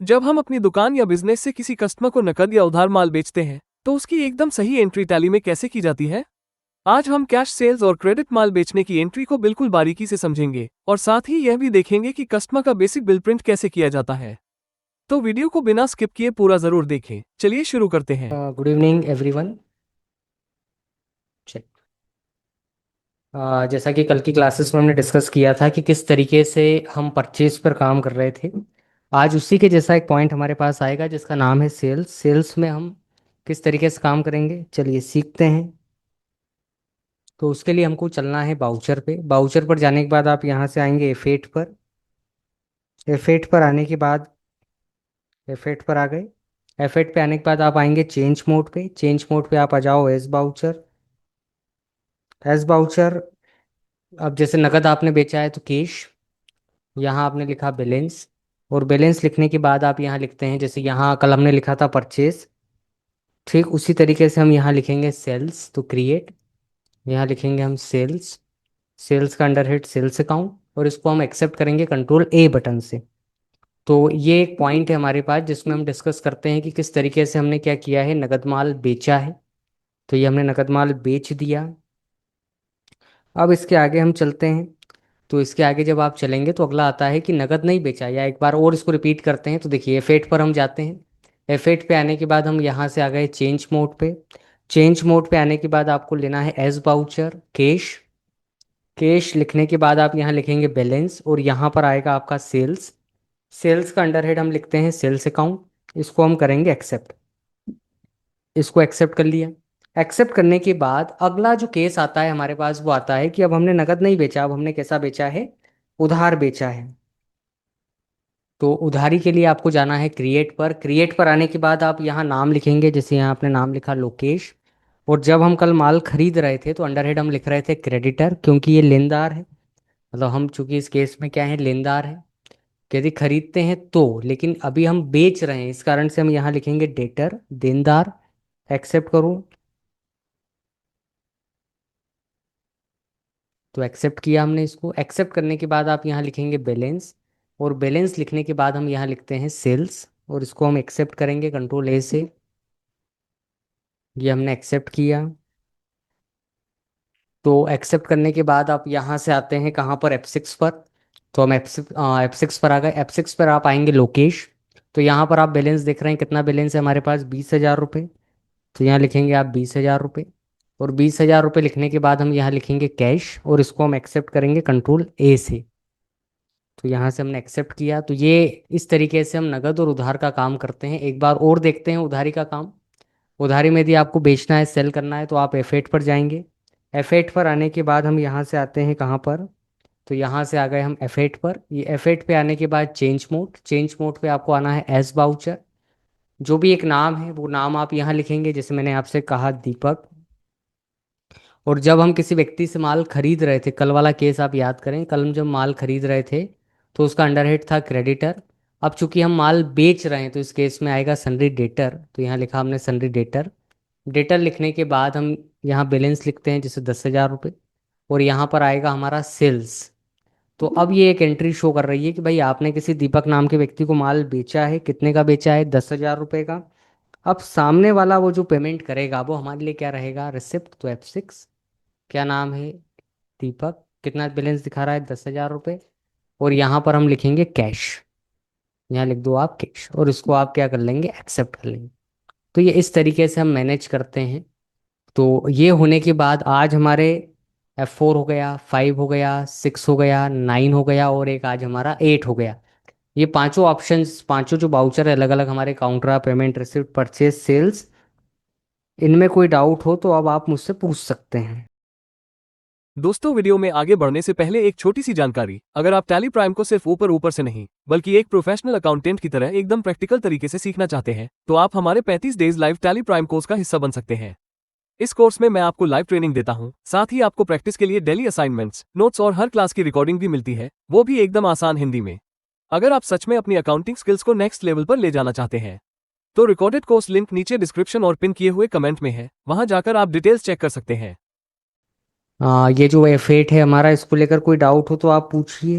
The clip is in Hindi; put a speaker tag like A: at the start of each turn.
A: जब हम अपनी दुकान या बिजनेस से किसी कस्टमर को नकद या उधार माल बेचते हैं तो उसकी एकदम सही एंट्री टैली में कैसे की जाती है। आज हम कैश सेल्स और क्रेडिट माल बेचने की एंट्री को बिल्कुल बारीकी से समझेंगे और साथ ही यह भी देखेंगे कि कस्टमर का बेसिक बिल प्रिंट कैसे किया जाता है। तो वीडियो को बिना स्किप किए पूरा जरूर देखें। चलिए शुरू करते हैं।
B: Good evening everyone. चल जैसा कि कल की क्लासेस में हमने डिस्कस किया था कि किस तरीके से हम परचेज पर काम कर रहे थे। आज उसी के जैसा एक पॉइंट हमारे पास आएगा जिसका नाम है सेल्स। सेल्स में हम किस तरीके से काम करेंगे, चलिए सीखते हैं। तो उसके लिए हमको चलना है बाउचर पे। बाउचर पर जाने के बाद आप यहाँ से आएंगे F8 पर। F8 पर आने के बाद F8 पर आ गए। F8 पे आने के बाद आप आएंगे चेंज मोड पे। चेंज मोड पे आप आ जाओ एज बाउचर। एज बाउचर, अब जैसे नगद आपने बेचा है तो कैश, यहाँ आपने लिखा बैलेंस। और बैलेंस लिखने के बाद आप यहाँ लिखते हैं, जैसे यहाँ कल हमने लिखा था परचेज, ठीक उसी तरीके से हम यहाँ लिखेंगे सेल्स। तो क्रिएट, यहाँ लिखेंगे हम सेल्स। सेल्स का अंडर हेड सेल्स अकाउंट, और इसको हम एक्सेप्ट करेंगे कंट्रोल A बटन से। तो ये एक पॉइंट है हमारे पास जिसमें हम डिस्कस करते हैं कि किस तरीके से हमने क्या किया है, नगद माल बेचा है। तो ये हमने नगद माल बेच दिया। अब इसके आगे हम चलते हैं। तो इसके आगे जब आप चलेंगे तो अगला आता है कि नगद नहीं बेचा, या एक बार और इसको रिपीट करते हैं। तो देखिए F8 पर हम जाते हैं। F8 पे आने के बाद हम यहाँ से आ गए चेंज मोड पे। चेंज मोड पे आने के बाद आपको लेना है एज बाउचर कैश। कैश लिखने के बाद आप यहाँ लिखेंगे बैलेंस, और यहाँ पर आएगा आपका सेल्स। सेल्स का अंडर हेड हम लिखते हैं सेल्स अकाउंट। इसको हम करेंगे एक्सेप्ट। इसको एक्सेप्ट कर लिया। एक्सेप्ट करने के बाद अगला जो केस आता है हमारे पास, वो आता है कि अब हमने नगद नहीं बेचा, अब हमने कैसा बेचा है, उधार बेचा है। तो उधारी के लिए आपको जाना है क्रिएट पर। क्रिएट पर आने के बाद आप यहाँ नाम लिखेंगे, जैसे यहाँ आपने नाम लिखा लोकेश। और जब हम कल माल खरीद रहे थे तो अंडर हेड हम लिख रहे थे क्रेडिटर, क्योंकि ये लेनदार है। मतलब हम चूंकि इस केस में क्या है, लेनदार है। यदि खरीदते हैं तो, लेकिन अभी हम बेच रहे हैं इस कारण से हम यहाँ लिखेंगे डेटर, देनदार। एक्सेप्ट करूँ, तो एक्सेप्ट किया हमने इसको। एक्सेप्ट करने के बाद आप यहाँ लिखेंगे बैलेंस, और बैलेंस लिखने के बाद हम यहाँ लिखते हैं सेल्स, और इसको हम एक्सेप्ट करेंगे कंट्रोल A से। ये हमने एक्सेप्ट किया। तो एक्सेप्ट करने के बाद आप यहाँ से आते हैं कहाँ पर, F6 पर। तो हम F6 पर आ गए। F6 पर आप आएंगे लोकेश। तो यहाँ पर आप बैलेंस देख रहे हैं, कितना बैलेंस है हमारे पास, 20,000 रुपये। तो यहाँ लिखेंगे आप 20,000 रुपये। और 20,000 रुपये लिखने के बाद हम यहाँ लिखेंगे कैश, और इसको हम एक्सेप्ट करेंगे कंट्रोल A से। तो यहाँ से हमने एक्सेप्ट किया। तो ये इस तरीके से हम नगद और उधार का काम करते हैं। एक बार और देखते हैं उधारी का काम। उधारी में यदि आपको बेचना है, सेल करना है, तो आप F8 पर जाएंगे। F8 पर आने के बाद हम यहाँ से आते हैं कहाँ पर, तो यहाँ से आ गए हम F8 पर। ये F8 पे आने के बाद चेंज मोड। चेंज मोड पे आपको आना है एस बाउचर। जो भी एक नाम है वो नाम आप यहाँ लिखेंगे, जैसे मैंने आपसे कहा दीपक। और जब हम किसी व्यक्ति से माल खरीद रहे थे, कल वाला केस आप याद करें, कल हम जब माल खरीद रहे थे तो उसका अंडरहेड था क्रेडिटर। अब चूंकि हम माल बेच रहे हैं तो इस केस में आएगा सन्ड्री डेटर। तो यहाँ लिखा हमने सन्ड्री डेटर। डेटर लिखने के बाद हम यहाँ बैलेंस लिखते हैं, जैसे 10,000 रुपये। और यहाँ पर आएगा हमारा सेल्स। तो अब ये एक एंट्री शो कर रही है कि भाई आपने किसी दीपक नाम के व्यक्ति को माल बेचा है। कितने का बेचा है, 10,000 रुपये का। अब सामने वाला वो जो पेमेंट करेगा वो हमारे लिए क्या रहेगा, रिसिप्ट। तो F6, क्या नाम है, दीपक। कितना बैलेंस दिखा रहा है, 10,000 रुपये। और यहाँ पर हम लिखेंगे कैश। यहाँ लिख दो आप कैश, और इसको आप क्या कर लेंगे, एक्सेप्ट कर लेंगे। तो ये इस तरीके से हम मैनेज करते हैं। तो ये होने के बाद आज हमारे F4 हो गया, 5 हो गया, 6 हो गया, 9 हो गया, और एक आज हमारा 8 हो गया। ये पांचों ऑप्शंस, पांचों जो बाउचर है, अलग अलग हमारे counter, payment, receipt, purchase, sales. इनमें कोई डाउट हो तो अब आप मुझसे पूछ सकते हैं।
A: दोस्तों, वीडियो में आगे बढ़ने से पहले एक छोटी सी जानकारी। अगर आप टैली प्राइम को सिर्फ ऊपर ऊपर से नहीं बल्कि एक प्रोफेशनल अकाउंटेंट की तरह एकदम प्रैक्टिकल तरीके से सीखना चाहते हैं तो आप हमारे 35 days live tally prime course का हिस्सा बन सकते हैं। इस कोर्स में मैं आपको लाइव ट्रेनिंग देता हूं, साथ ही आपको प्रैक्टिस के लिए डेली असाइनमेंट्स, नोट्स और हर क्लास की रिकॉर्डिंग भी मिलती है, वो भी एकदम आसान हिंदी में। अगर आप सच में अपनी अकाउंटिंग स्किल्स को नेक्स्ट लेवल पर ले जाना चाहते हैं तो रिकॉर्डेड कोर्स लिंक नीचे डिस्क्रिप्शन और पिन किए हुए कमेंट में है, वहां जाकर आप डिटेल्स चेक कर सकते हैं।
B: ये जो F8 है हमारा, इसको लेकर कोई डाउट हो तो आप पूछिए।